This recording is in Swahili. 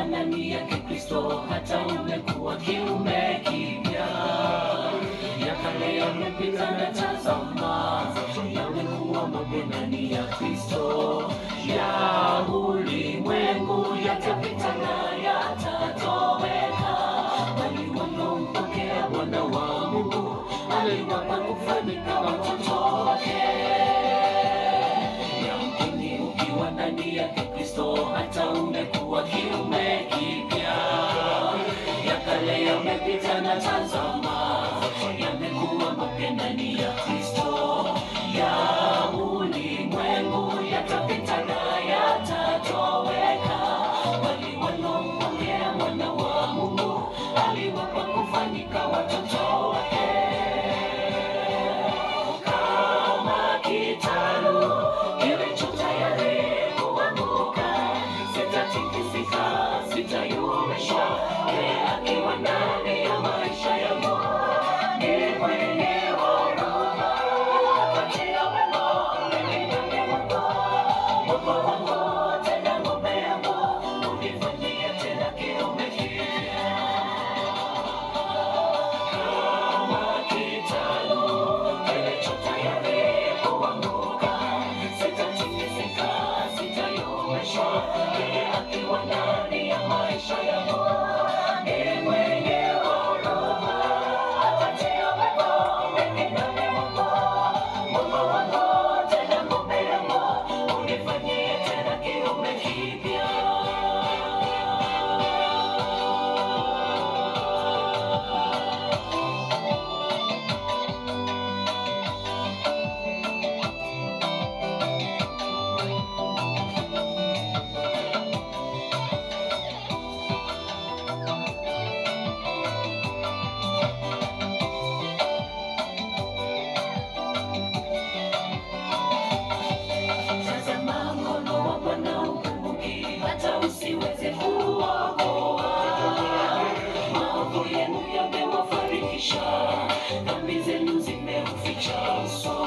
ndani yake Kristo, hata umekuwa kiumbe kipya. Ya kale yamepita na tazama, yamekuwa mapya ndani ya Kristo. Ya ulimwengu yatapita na yatatoweka, bali wanaompokea Mwana wa Mungu aliwapa kufanyika watoto wake. Yamkini ukiwa ndani yake Kristo, hata umekuwa kiumbe kipya. Ya kale yamepita na tazama, yamekuwa mapya ndani ya Kristo. Ya ulimwengu yatapita na yatatoweka, bali wanaompokea Mwana wa Mungu aliwapa kufanyika watoto wake. Kama kitalu kilicho tayari kuanguka, sitatikisika, sitayumbishwa. Yeye akiwa ndani ya maisha yangu ni mwenye huruma, atatia wema mbele yangu. Mungu wangu tena ng'ombe yangu, unifanyie tena kiumbe kipya. Kama kitalu kilicho tayari kuanguka, sitatikisika, sitayumbishwa. Yeye akiwa ndani ya maisha yangu ni mwenye huruma, atatia wema mbele yangu. Mungu wangu tena ng'ombe yangu, unifanyie tena kiumbe kipya. Tazama mkono wa Bwana ukumbuki, hata usiweze kuokoa. Maovu yenu yamewafarikisha, dhambi zenu zimeuficha uso